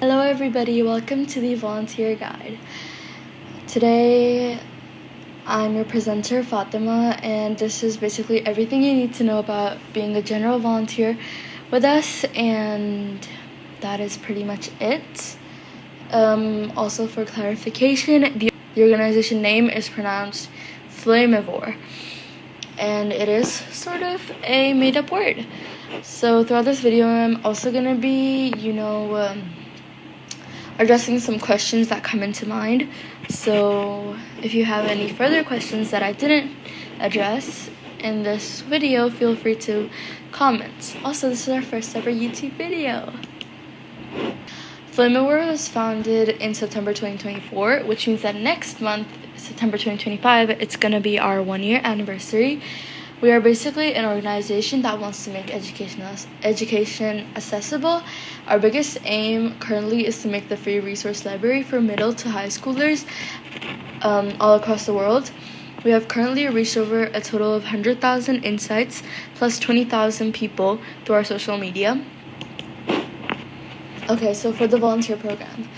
Hello everybody, welcome to the Volunteer Guide. Today I'm your presenter Fatima, and this is basically everything you need to know about being a general volunteer with us, and that is pretty much it. Also for clarification, the organization name is pronounced Flamivore, and it is sort of a made-up word. So throughout this video I'm also gonna be, addressing some questions that come into mind. So if you have any further questions that I didn't address in this video, feel free to comment. Also, this is our first ever YouTube video. Flamivore was founded in September 2024, which means that next month, September 2025, it's gonna be our 1-year anniversary. We are basically an organization that wants to make education accessible. Our biggest aim currently is to make the free resource library for middle to high schoolers all across the world. We have currently reached over a total of 100,000 insights plus 20,000 people through our social media. Okay, so for the volunteer program.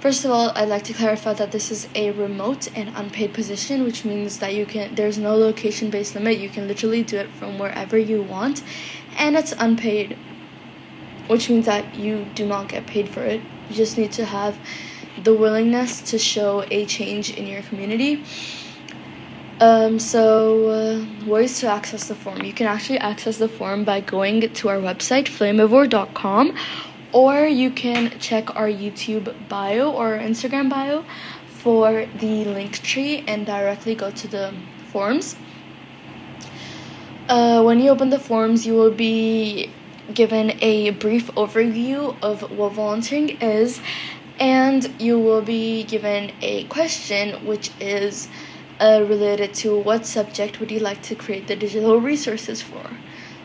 First of all, I'd like to clarify that this is a remote and unpaid position, which means that there's no location-based limit. You can literally do it from wherever you want, and it's unpaid, which means that you do not get paid for it. You just need to have the willingness to show a change in your community. Ways to access the form. You can actually access the form by going to our website, flamivore.com, or you can check our YouTube bio or Instagram bio for the link tree and directly go to the forms. When you open the forms, you will be given a brief overview of what volunteering is, and you will be given a question which is related to what subject would you like to create the digital resources for.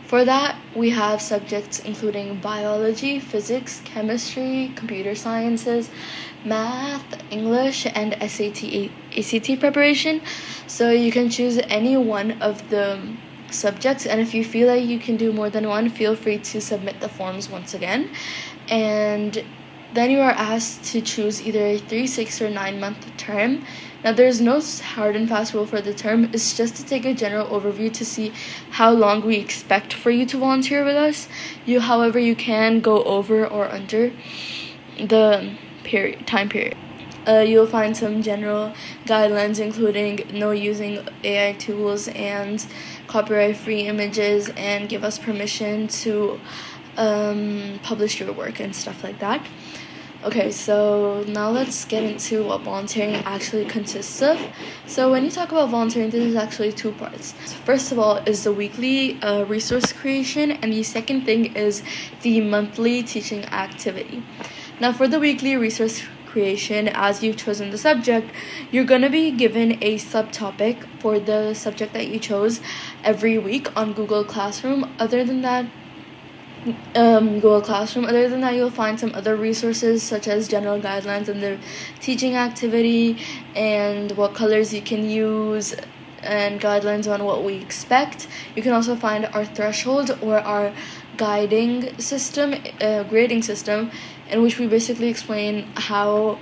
For that, we have subjects including biology, physics, chemistry, computer sciences, math, English, and ACT preparation. So you can choose any one of the subjects, and if you feel like you can do more than one, feel free to submit the forms once again. And then you are asked to choose either a 3, 6, or 9-month term. Now, there's no hard and fast rule for the term. It's just to take a general overview to see how long we expect for you to volunteer with us. However, you can go over or under the time period. You'll find some general guidelines, including no using AI tools and copyright-free images, and give us permission to publish your work and stuff like that. Okay, so now let's get into what volunteering actually consists of. So when you talk about volunteering, this is actually two parts. So first of all is the weekly resource creation, and the second thing is the monthly teaching activity. Now for the weekly resource creation, as you've chosen the subject, you're going to be given a subtopic for the subject that you chose every week on Google Classroom. Other than that, you'll find some other resources such as general guidelines and the teaching activity and what colors you can use and guidelines on what we expect. You can also find our threshold or our grading system, in which we basically explain how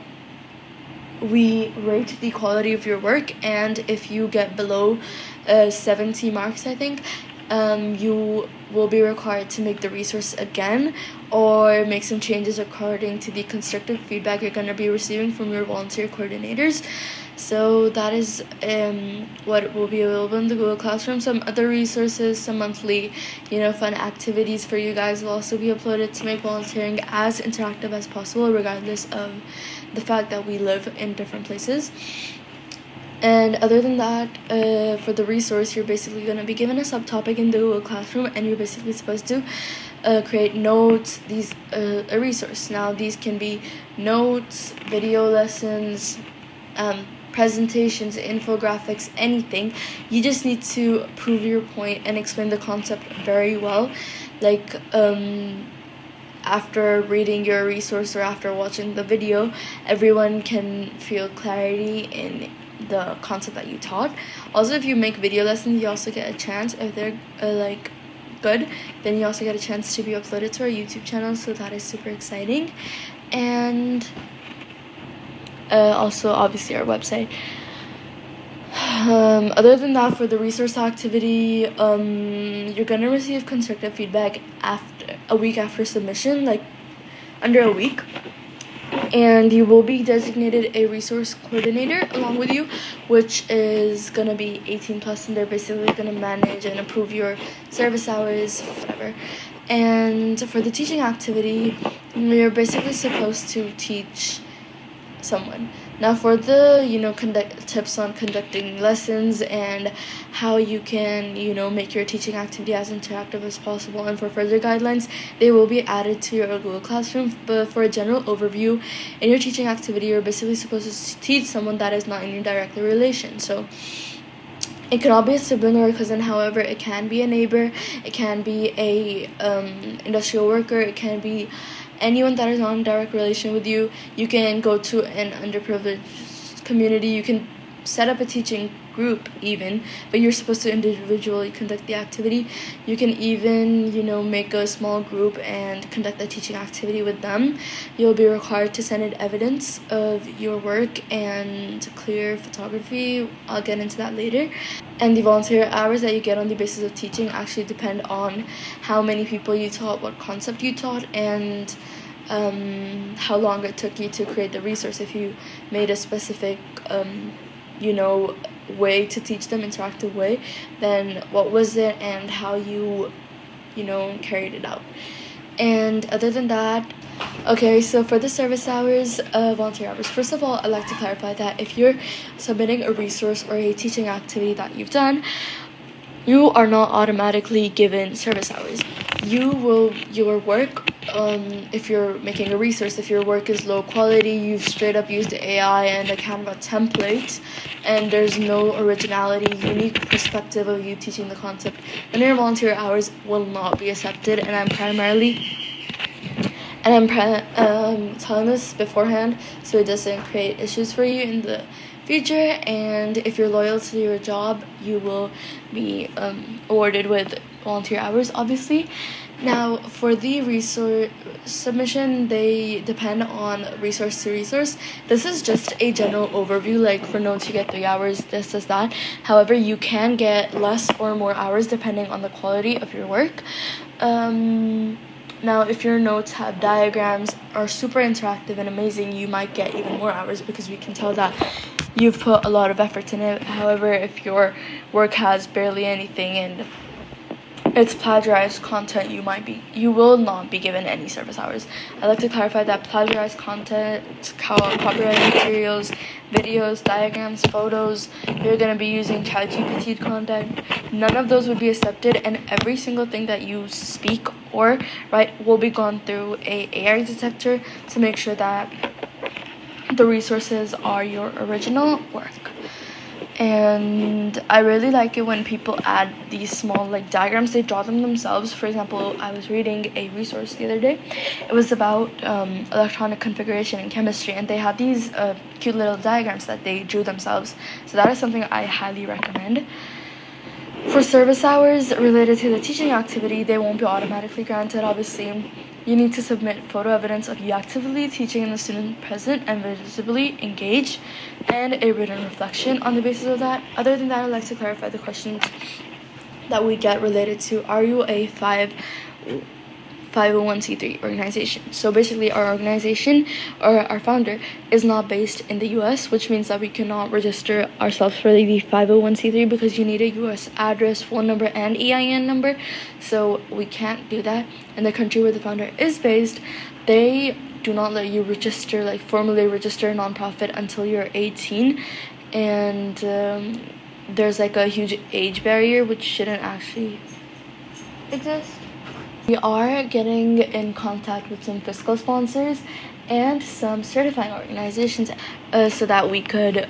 we rate the quality of your work, and if you get below 70 marks, I think, you will be required to make the resource again or make some changes according to the constructive feedback you're going to be receiving from your volunteer coordinators. So that is what will be available in the Google Classroom. Some other resources, some monthly, fun activities for you guys will also be uploaded to make volunteering as interactive as possible, regardless of the fact that we live in different places. And other than that, for the resource, you're basically going to be given a subtopic in the Google Classroom, and you're basically supposed to create notes, a resource. Now, these can be notes, video lessons, presentations, infographics, anything. You just need to prove your point and explain the concept very well. Like, after reading your resource or after watching the video, everyone can feel clarity in the concept that you taught. Also, if you make video lessons, you also get a chance, if they're good, then you also get a chance to be uploaded to our YouTube channel, so that is super exciting. and also obviously our website. Other than that, for the resource activity, you're gonna receive constructive feedback after a week after submission, like under a week, and you will be designated a resource coordinator along with you, which is gonna be 18 plus, and they're basically gonna manage and approve your service hours, whatever. And for the teaching activity, you're basically supposed to teach someone. Now for the tips on conducting lessons and how you can make your teaching activity as interactive as possible, and for further guidelines, they will be added to your Google Classroom. But for a general overview, in your teaching activity, you're basically supposed to teach someone that is not in your direct relation. So it could all be a sibling or a cousin. However, it can be a neighbor, it can be a industrial worker, it can be anyone that is not in direct relation with you. You can go to an underprivileged community. You can set up a teaching group even, but you're supposed to individually conduct the activity. You can even make a small group and conduct the teaching activity with them. You'll be required to send in evidence of your work and clear photography. I'll get into that later. And the volunteer hours that you get on the basis of teaching actually depend on how many people you taught, what concept you taught, and how long it took you to create the resource. If you made a specific way to teach them, interactive way, then what was it and how you carried it out. And other than that, okay, so for the service hours, volunteer hours, first of all, I'd like to clarify that if you're submitting a resource or a teaching activity that you've done, you are not automatically given service hours. Your work, if you're making a resource, if your work is low quality, you've straight up used AI and a Canva template, and there's no originality, unique perspective of you teaching the concept, then your volunteer hours will not be accepted. And I'm telling this beforehand so it doesn't create issues for you in the future. And if you're loyal to your job, you will be awarded with volunteer hours, obviously. Now for the resource submission, they depend on resource to resource. This is just a general overview, like for notes you get 3 hours, this is that. However, you can get less or more hours depending on the quality of your work. Now, if your notes have diagrams, are super interactive and amazing, you might get even more hours because we can tell that you've put a lot of effort in it. However, if your work has barely anything and it's plagiarized content, you will not be given any service hours. I'd like to clarify that plagiarized content, copyrighted materials, videos, diagrams, photos, you're going to be using ChatGPT content, none of those would be accepted, and every single thing that you speak or write will be gone through a AI detector to make sure that the resources are your original work. And I really like it when people add these small diagrams. They draw them themselves. For example, I was reading a resource the other day. It was about electronic configuration in chemistry, and they had these cute little diagrams that they drew themselves. So that is something I highly recommend. For service hours related to the teaching activity, they won't be automatically granted, obviously. You need to submit photo evidence of you actively teaching and the student present and visibly engaged, and a written reflection on the basis of that. Other than that, I'd like to clarify the questions that we get related to, are you a 501c3 organization? So basically, our organization or our founder is not based in the US, which means that we cannot register ourselves for the 501c3 because you need a US address, phone number, and EIN number. So we can't do that. In the country where the founder is based, they do not let you register, formally register a nonprofit until you're 18, and there's a huge age barrier which shouldn't actually exist. We are getting in contact with some fiscal sponsors and some certifying organizations so that we could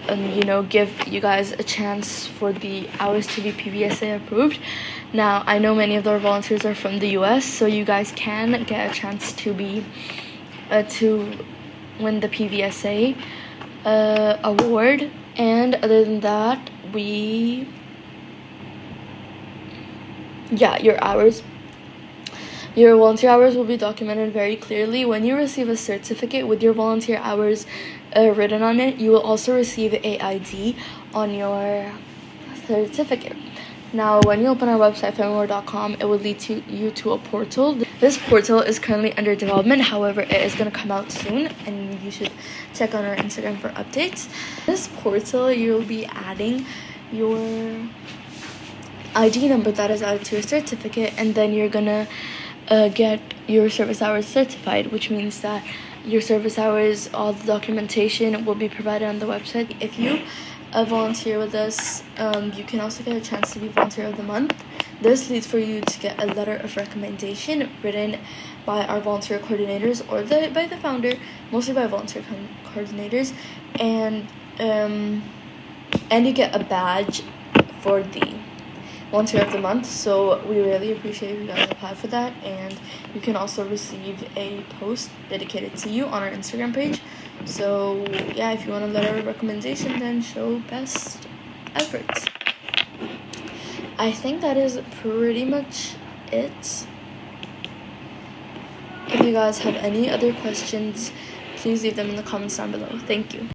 give you guys a chance for the hours to be PVSA approved. Now, I know many of our volunteers are from the US, so you guys can get a chance to be to win the PVSA award. And other than that, your hours Your volunteer hours will be documented very clearly. When you receive a certificate with your volunteer hours written on it, you will also receive a ID on your certificate. Now, when you open our website, familymore.com, it will lead you to a portal. This portal is currently under development. However, it is going to come out soon, and you should check on our Instagram for updates. This portal, you'll be adding your ID number that is added to your certificate, and then you're going to get your service hours certified, which means that your service hours, all the documentation will be provided on the website. If you volunteer with us, you can also get a chance to be volunteer of the month. This leads for you to get a letter of recommendation written by our volunteer coordinators or by the founder, mostly by volunteer coordinators, and you get a badge for the volunteer of the month. So we really appreciate if you guys apply for that, and you can also receive a post dedicated to you on our Instagram page. So yeah, if you want a letter of recommendation, then show best efforts. I think that is pretty much it. If you guys have any other questions, please leave them in the comments down below. Thank you.